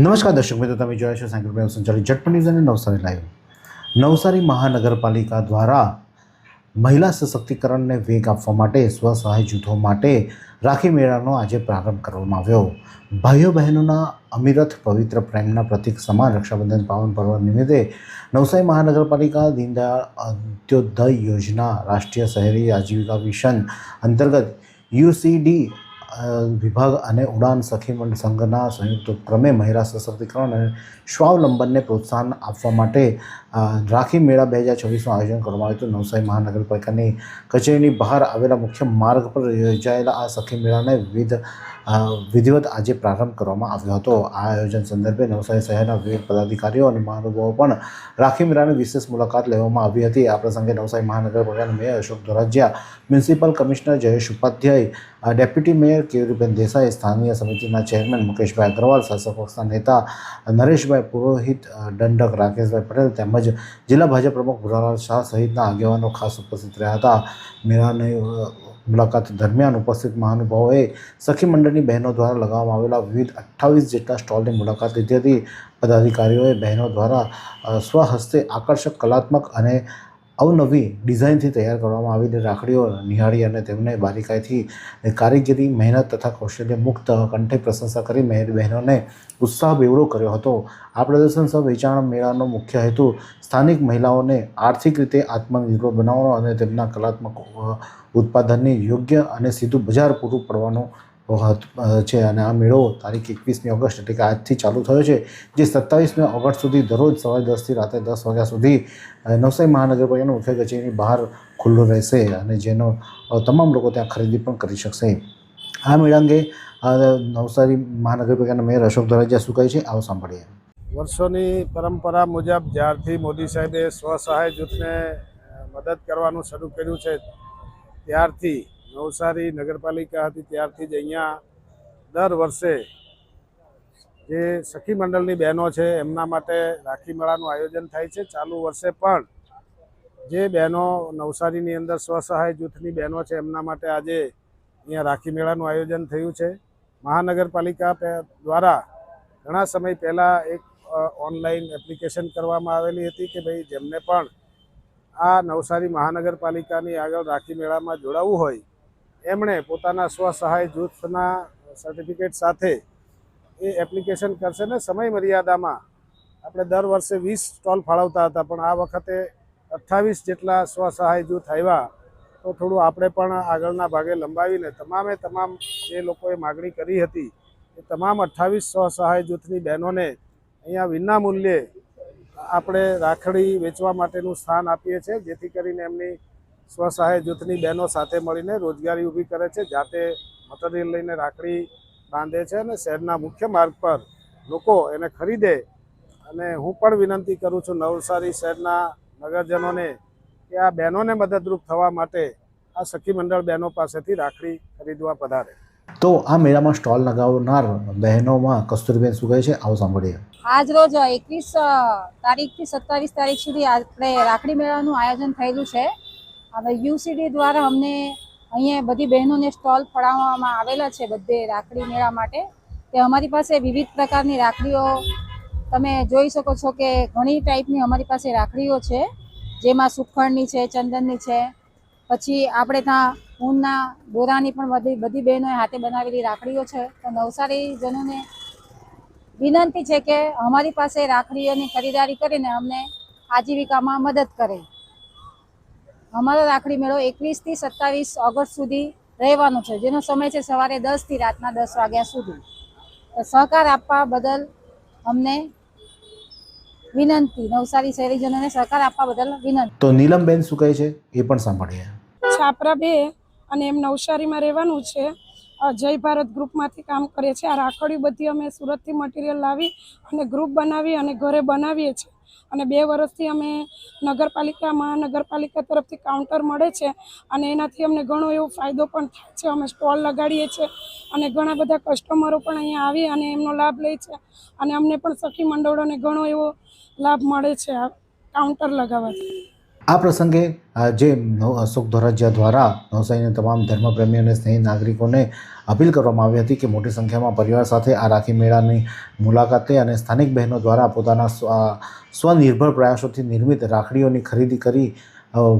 નમસ્કાર દર્શક મિત્રો, તમે જોયા છો સાયકલ સંચાલિત ઝટપટ ન્યૂઝ અને નવસારી લાઈવ. નવસારી મહાનગરપાલિકા દ્વારા મહિલા સશક્તિકરણને વેગ આપવા માટે સ્વસહાય જૂથો માટે રાખી મેળાનો આજે પ્રારંભ કરવામાં આવ્યો. ભાઈઓ બહેનોના અવિરત પવિત્ર પ્રેમના પ્રતીક સમાન રક્ષાબંધન પાવન પર્વ નિમિત્તે નવસારી મહાનગરપાલિકા દીનદયાળ અંત્યોદય યોજના રાષ્ટ્રીય શહેરી આજીવિકા મિશન અંતર્ગત યુસીડી વિભાગ અને ઉડાન સખી મંડળ સંઘના સંયુક્ત ઉપક્રમે મહિલા સશક્તિકરણ અને સ્વાવલંબનને પ્રોત્સાહન આપવા માટે રાખી મેળા 2024નું આયોજન કરવામાં આવ્યું હતું. નવસારી મહાનગરપાલિકાની કચેરીની બહાર આવેલા મુખ્ય માર્ગ પર યોજાયેલા આ સખી મેળાને વિધિવત આજે પ્રારંભ કરવામાં આવ્યો હતો. આ આયોજન સંદર્ભે નવસારી શહેરના વિવિધ પદાધિકારીઓ અને મહાનુભાવો પણ રાખી મેળાની વિશેષ મુલાકાત લેવામાં આવી હતી. આ પ્રસંગે નવસારી મહાનગરપાલિકાના mayor Ashok Dhorajiya, municipal commissioner Jayesh Upadhyay, deputy mayor Keyuriben Desai, સ્થાનીય સમિતિના ચેરમેન મુકેશભાઈ અગ્રવાલ, શાસક પક્ષના નેતા નરેશભાઈ પુરોહિત, દંડક રાકેશભાઈ પટેલ તેમજ જિલ્લા ભાજપ પ્રમુખ ભુરાલાલ શાહ સહિતના આગેવાનો ખાસ ઉપસ્થિત રહ્યા હતા. મેળાની મુલાકાત દરમિયાન ઉપસ્થિત મહાનુભાવોએ સખી મંડળની બહેનો દ્વારા લગાવવામાં આવેલા વિવિધ 28 જેટલા સ્ટોલની મુલાકાત લીધી હતી. પદાધિકારીઓએ બહેનો દ્વારા સ્વહસ્તે આકર્ષક, કલાત્મક અને અવનવી ડિઝાઇનથી તૈયાર કરવામાં આવેલી રાખડીઓ નિહાળી અને તેમને બારીકાઈથી કારીગરી, મહેનત તથા કૌશલ્ય મુક્ત કંઠે પ્રશંસા કરી બહેનોને ઉત્સાહ બેવડો કર્યો હતો. આ પ્રદર્શન સહ વેચાણ મેળાનો મુખ્ય હેતુ સ્થાનિક મહિલાઓને આર્થિક રીતે આત્મનિર્ભર બનાવવાનો અને તેમના કલાત્મક ઉત્પાદનની યોગ્ય અને સીધું બજાર પૂરું પાડવાનો છે. અને આ મેળો તારીખ 21મી ઓગસ્ટ એટલે કે આજથી ચાલુ થયો છે, જે 27મી ઓગસ્ટ સુધી દરરોજ સવારે 10 થી રાત્રે 10 વાગ્યા સુધી નવસારી મહાનગરપાલિકાની મુખ્ય કચેરીની બહાર ખુલ્લો રહેશે અને જેનો તમામ લોકો ત્યાં ખરીદી પણ કરી શકશે. આ મેળા અંગે નવસારી મહાનગરપાલિકાના મેયર અશોક ધોરાજીયા શું કહે છે, આવો સાંભળીએ. વર્ષોની પરંપરા મુજબ જ્યારથી મોદી સાહેબે સ્વસહાય જૂથને મદદ કરવાનું શરૂ કર્યું છે, ત્યારથી નવસારી નગરપાલિકા હતી ત્યારથી જ અહીંયા દર વર્ષે જે સખી મંડળની બહેનો છે એમના માટે રાખી મેળાનું આયોજન થાય છે. ચાલુ વર્ષે પણ જે બહેનો નવસારીની અંદર સ્વસહાય જૂથની બહેનો છે એમના માટે આજે અહીંયા રાખી મેળાનું આયોજન થયું છે. મહાનગરપાલિકા દ્વારા ઘણા સમય પહેલાં એક ઓનલાઈન એપ્લિકેશન કરવામાં આવેલી હતી કે ભાઈ જેમને પણ આ નવસારી મહાનગરપાલિકાની આગળ રાખી મેળામાં જોડાવવું હોય એમણે પોતાના સ્વસહાય જૂથના સર્ટિફિકેટ સાથે એ એપ્લિકેશન કરશે ને સમય મર્યાદામાં આપણે દર વર્ષે 20 સ્ટોલ ફાળવતા હતા, પણ આ વખતે 28 જેટલા સ્વસહાય જૂથ આવ્યા તો થોડું આપણે પણ આગળના ભાગે લંબાવીને તમામ જે લોકોએ માગણી કરી હતી એ તમામ 28 સ્વસહાય જૂથની બહેનોને અહીંયા વિના મૂલ્યે આપણે રાખડી વેચવા માટેનું સ્થાન આપીએ છીએ, જેથી કરીને એમની સ્વસહાય જૂથની બહેનો સાથે મળીને રોજગારી ઊભી કરે છે, જાતે મટીરિયલ લઈને રાખડી બાંધે છે અને શહેરના મુખ્ય માર્ગ પર લોકો એને ખરીદે. અને હું પણ વિનંતી કરું છું નવસારી શહેરના નગરજનોને કે આ બહેનોને મદદરૂપ થવા માટે આ સખી મંડળ બહેનો પાસેથી રાખડી ખરીદવા પધારે. તો આ મેળામાં સ્ટોલ લગાવનાર બહેનોમાં કસ્તુરીબેન શું કહે છે, આવો સાંભળીએ. આજ રોજ 21 તારીખથી 27 તારીખ સુધી આપણે રાખડી મેળાનું આયોજન થયેલું છે. હવે યુસીડી દ્વારા અમને અહીંયા બધી બહેનોને સ્ટોલ ફાળવવામાં આવેલા છે બધે રાખડી મેળા માટે. તે અમારી પાસે વિવિધ પ્રકારની રાખડીઓ તમે જોઈ શકો છો કે ઘણી ટાઈપની અમારી પાસે રાખડીઓ છે, જેમાં સુખડની છે, ચંદનની છે, પછી આપણે ત્યાં ઊનના દોરાની પણ બધી બહેનોએ હાથે બનાવેલી રાખડીઓ છે. તો નવસારીજનોને વિનંતી છે કે અમારી પાસે રાખડીઓની ખરીદારી કરીને અમને આજીવિકામાં મદદ કરે. અમારો રાખડી મેળો 21 થી 27 ઓગસ્ટ સુધી રહેવાનો છે, જેનો સમય છે સવારે 10 થી રાતના 10 વાગ્યા સુધી. તો સહકાર આપવા બદલ અમને વિનંતી, નવસારી શહેરીજનોને સહકાર આપવા બદલ વિનંતી. તો નીલમબેન શું કહે છે એ પણ સાંભળીએ. છાપરા 2 અને એમ નવસારીમાં રહેવાનું છે. જય ભારત ગ્રુપમાંથી કામ કરીએ છીએ. આ રાખડીઓ બધી અમે સુરતથી મટીરિયલ લાવી અને ગ્રુપ બનાવી અને ઘરે બનાવીએ છીએ. અને 2 વર્ષથી અમે મહાનગરપાલિકા તરફથી કાઉન્ટર મળે છે અને એનાથી અમને ઘણો એવો ફાયદો પણ થાય છે. અમે સ્ટોલ લગાડીએ છીએ અને ઘણા બધા કસ્ટમરો પણ અહીંયા આવી અને એમનો લાભ લે છે અને અમને પણ સખી મંડળોને ઘણો એવો લાભ મળે છે આ કાઉન્ટર લગાવવાથી. આ પ્રસંગે જે અશોક ધોરજીયા દ્વારા નવસારીના તમામ ધર્મપ્રેમી અને સ્નેહી નાગરિકોને અપીલ કરવામાં આવી હતી કે મોટી સંખ્યામાં પરિવાર સાથે આ રાખી મેળાની મુલાકાતે અને સ્થાનિક બહેનો દ્વારા પોતાના સ્વનિર્ભર પ્રયાસોથી નિર્મિત રાખડીઓની ખરીદી કરી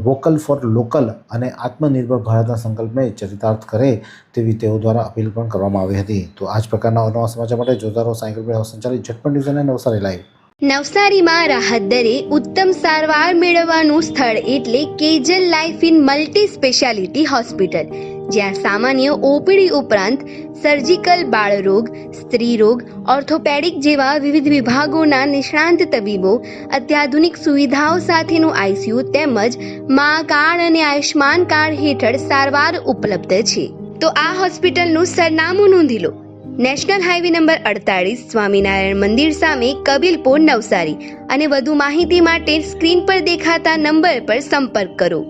વોકલ ફોર લોકલ અને આત્મનિર્ભર ભારતના સંકલ્પને ચરિતાર્થ કરે તેવી તેઓ દ્વારા અપીલ પણ કરવામાં આવી હતી. તો આ જ પ્રકારના અવનવા સમાચાર માટે જોતા રહો સાયકલ મેળા સંચાલિત ઝટપટ ન્યૂઝ અને નવસારી લાઈવ. નવસારીમાં રાહત દરે ઉત્તમ સારવાર મેળવવાનું સ્થળ એટલે Kejal life in multi speciality hospital, જ્યાં સામાન્ય ઓપીડી ઉપરાંત સર્જિકલ, બાળરોગ, સ્ત્રીરોગ, ઓર્થોપેડિક જેવા વિવિધ વિભાગોના નિષ્ણાંત તબીબો, અત્યાધુનિક સુવિધાઓ સાથેનું આઈસીયુ તેમજ મા કાર્ડ અને આયુષ્માન કાર્ડ હેઠળ સારવાર ઉપલબ્ધ છે. તો આ હોસ્પિટલનું સરનામું નોંધી લો. નેશનલ હાઈવે નંબર 48, સ્વામિનારાયણ મંદિર સામે, કબીલપુર, નવસારી. અને વધુ માહિતી માટે સ્ક્રીન પર દેખાતા નંબર પર સંપર્ક કરો.